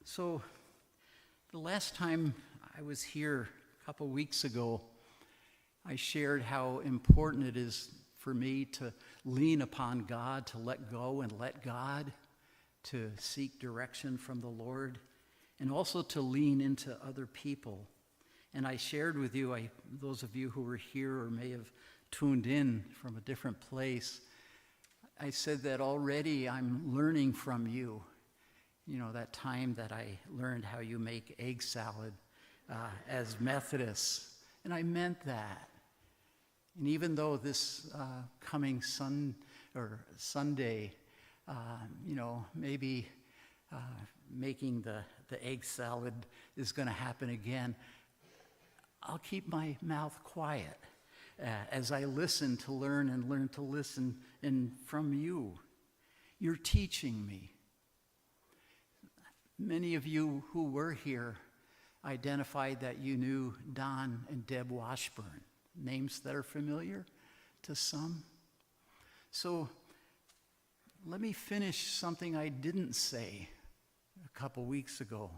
So the last time I was here a couple weeks ago, I shared how important it is for me to lean upon God, to let go and let God, to seek direction from the Lord, and also to lean into other people. And I shared with you, those of you who were here or may have tuned in from a different place, I said that already I'm learning from you. You know, that time that I learned how you make egg salad as Methodists. And I meant that. And even though this coming Sunday, maybe making the egg salad is going to happen again, I'll keep my mouth quiet as I listen to learn and learn to listen and from you. You're teaching me. Many of you who were here identified that you knew Don and Deb Washburn, names that are familiar to some. So let me finish something I didn't say a couple weeks ago.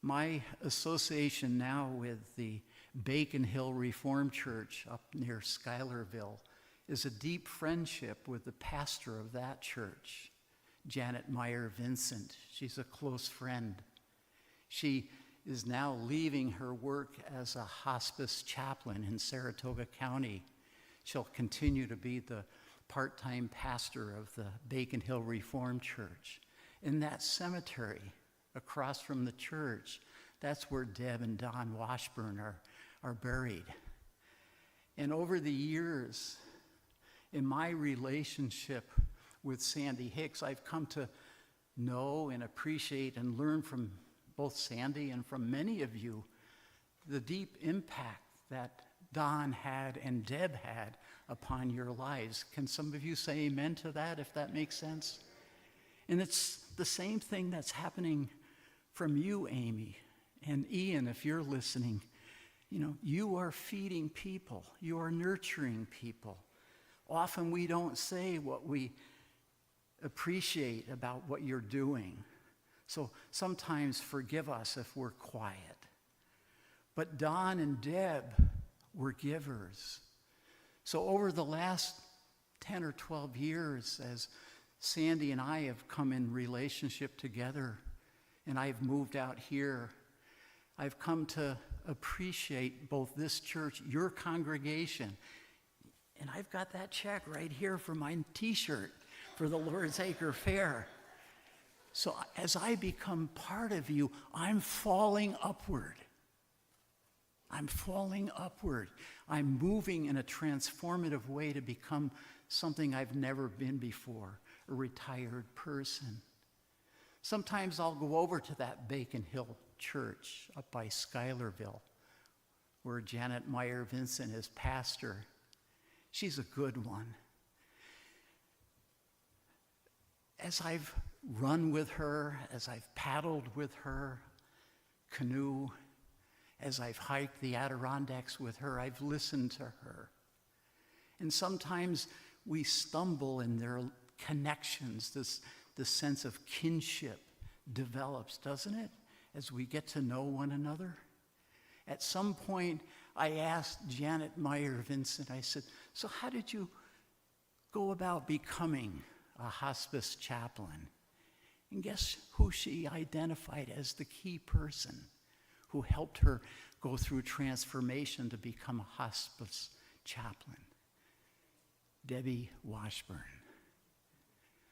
My association now with the Bacon Hill Reformed Church up near Schuylerville is a deep friendship with the pastor of that church, Janet Meyer Vincent. She's a close friend. She is now leaving her work as a hospice chaplain in Saratoga County. She'll continue to be the part-time pastor of the Bacon Hill Reformed Church. In that cemetery across from the church, that's where Deb and Don Washburn are buried. And over the years, in my relationship with Sandy Hicks, I've come to know and appreciate and learn from both Sandy and from many of you the deep impact that Don had and Deb had upon your lives. Can some of you say amen to that, if that makes sense? And it's the same thing that's happening from you, Amy, and Ian, if you're listening. You know, you are feeding people. You are nurturing people. Often we don't say what we appreciate about what you're doing. So sometimes forgive us if we're quiet. But Don and Deb were givers. So over the last 10 or 12 years, as Sandy and I have come in relationship together, and I've moved out here, I've come to appreciate both this church, your congregation, and I've got that check right here for my t-shirt for the Lord's Acre Fair. So as I become part of you, I'm falling upward. I'm falling upward. I'm moving in a transformative way to become something I've never been before, a retired person. Sometimes I'll go over to that Bacon Hill church up by Schuylerville, where Janet Meyer Vincent is pastor. She's a good one. As I've run with her, as I've paddled with her, canoe, as I've hiked the Adirondacks with her, I've listened to her. And sometimes we stumble in their connections. This sense of kinship develops, doesn't it, as we get to know one another? At some point, I asked Janet Meyer Vincent, I said, so how did you go about becoming a hospice chaplain? And guess who she identified as the key person who helped her go through transformation to become a hospice chaplain? Debbie Washburn.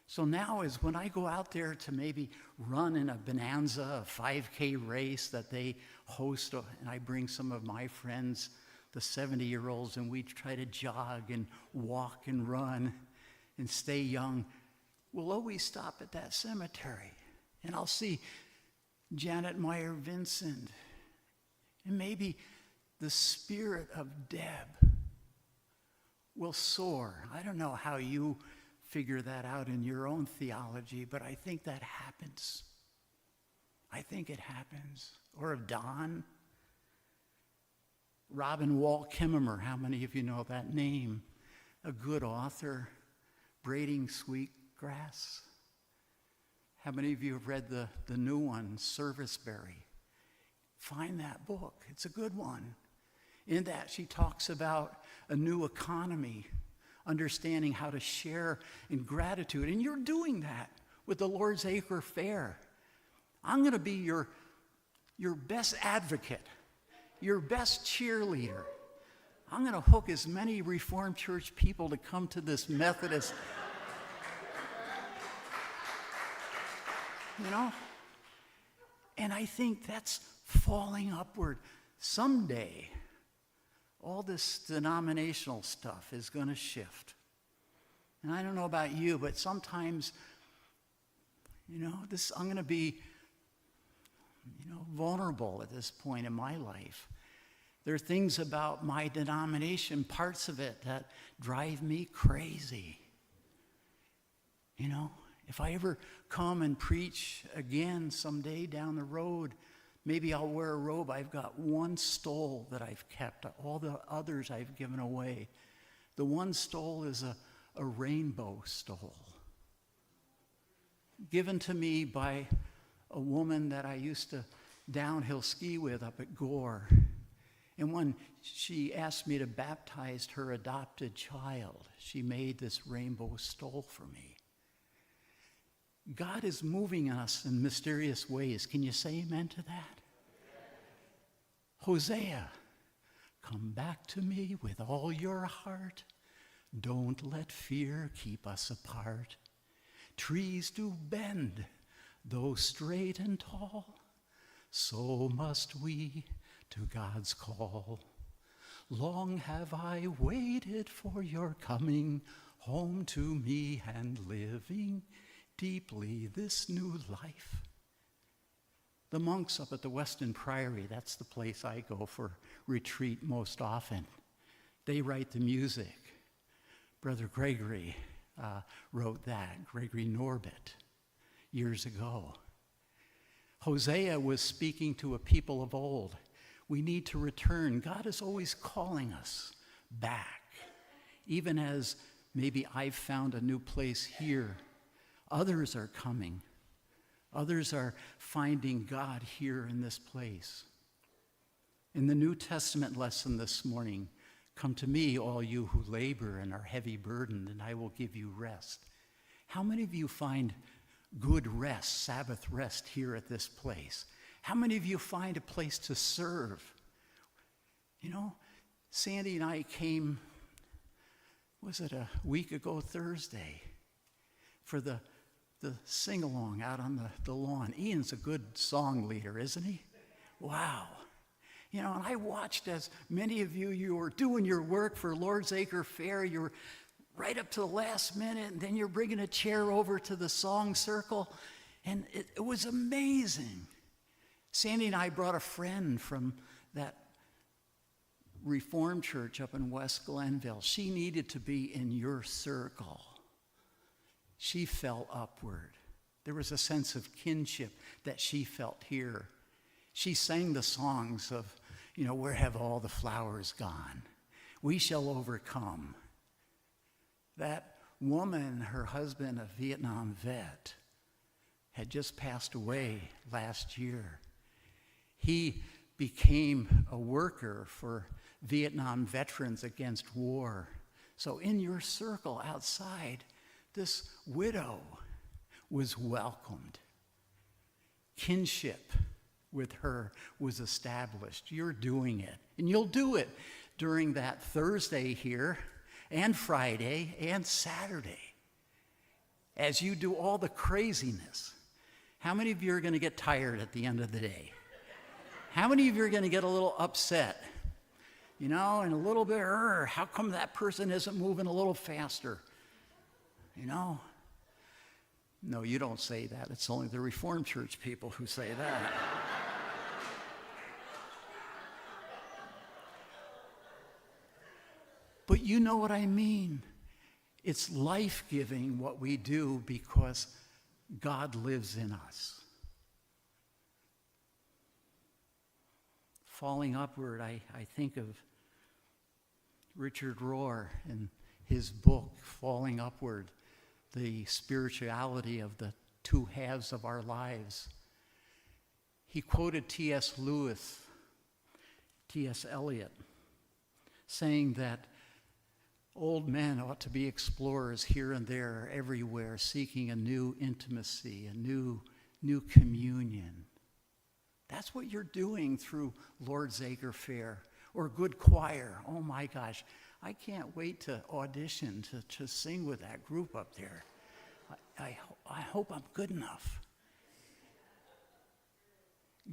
So now is when I go out there to maybe run in a bonanza, a 5K race that they host, and I bring some of my friends, the 70-year-olds, and we try to jog and walk and run and stay young. We'll always stop at that cemetery, and I'll see Janet Meyer Vincent, and maybe the spirit of Deb will soar. I don't know how you figure that out in your own theology, but I think that happens. I think it happens. Or of Don. Robin Wall Kimmerer, how many of you know that name? A good author, Braiding Sweetgrass. How many of you have read the new one, Serviceberry? Find that book. It's a good one. In that, she talks about a new economy, understanding how to share in gratitude. And you're doing that with the Lord's Acre Fair. I'm going to be your best advocate, your best cheerleader. I'm going to hook as many Reformed Church people to come to this Methodist. You know? And I think that's falling upward. Someday, all this denominational stuff is going to shift. And I don't know about you, but sometimes, I'm going to be, vulnerable at this point in my life. There are things about my denomination, parts of it, that drive me crazy. If I ever come and preach again someday down the road, maybe I'll wear a robe. I've got one stole that I've kept. All the others I've given away. The one stole is a rainbow stole, given to me by a woman that I used to downhill ski with up at Gore. And when she asked me to baptize her adopted child, she made this rainbow stole for me. God is moving us in mysterious ways. Can you say amen to that? Hosea, come back to me with all your heart. Don't let fear keep us apart. Trees do bend, though straight and tall. So must we to God's call. Long have I waited for your coming home to me and living deeply this new life. The monks up at the Weston Priory, that's the place I go for retreat most often. They write the music. Brother Gregory wrote that, Gregory Norbit, years ago. Hosea was speaking to a people of old. We need to return. God is always calling us back. Even as maybe I've found a new place here, others are coming. Others are finding God here in this place. In the New Testament lesson this morning, come to me, all you who labor and are heavy burdened, and I will give you rest. How many of you find good rest, Sabbath rest here at this place? How many of you find a place to serve? Sandy and I came, was it a week ago Thursday, for the sing-along out on the lawn. Ian's a good song leader, isn't he? Wow. And I watched as many of you were doing your work for Lord's Acre Fair. You were right up to the last minute, and then you're bringing a chair over to the song circle. And it was amazing. Sandy and I brought a friend from that Reformed church up in West Glenville. She needed to be in your circle. She fell upward. There was a sense of kinship that she felt here. She sang the songs of, where have all the flowers gone? We shall overcome. That woman, her husband, a Vietnam vet, had just passed away last year. He became a worker for Vietnam veterans against war. So in your circle outside, this widow was welcomed. Kinship with her was established. You're doing it. And you'll do it during that Thursday here and Friday and Saturday as you do all the craziness. How many of you are going to get tired at the end of the day? How many of you are going to get a little upset? And a little bit, how come that person isn't moving a little faster? No, you don't say that. It's only the Reformed Church people who say that. But you know what I mean. It's life-giving what we do because God lives in us. Falling upward, I think of Richard Rohr and his book, Falling Upward, the spirituality of the two halves of our lives. He quoted T.S. Eliot, saying that old men ought to be explorers here and there, everywhere, seeking a new intimacy, a new communion. That's what you're doing through Lord's Acre Fair or good choir. Oh my gosh, I can't wait to audition to sing with that group up there. I hope I'm good enough.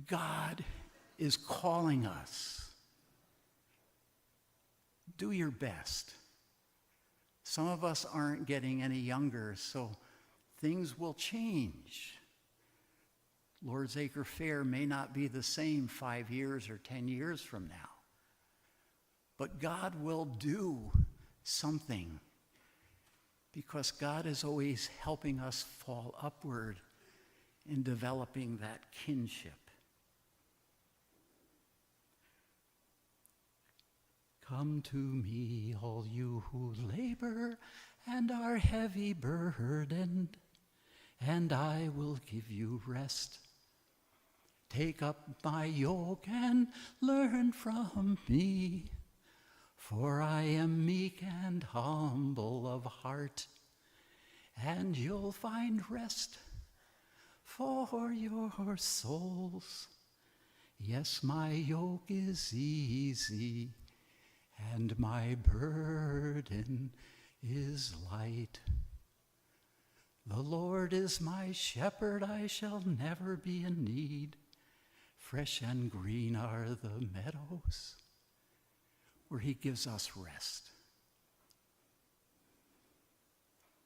God is calling us. Do your best. Some of us aren't getting any younger, so things will change. Lord's Acre Fair may not be the same 5 years or 10 years from now. But God will do something because God is always helping us fall upward in developing that kinship. Come to me, all you who labor and are heavy burdened, and I will give you rest. Take up my yoke and learn from me, for I am meek and humble of heart, and you'll find rest for your souls. Yes, my yoke is easy, and my burden is light. The Lord is my shepherd, I shall never be in need. Fresh and green are the meadows where he gives us rest.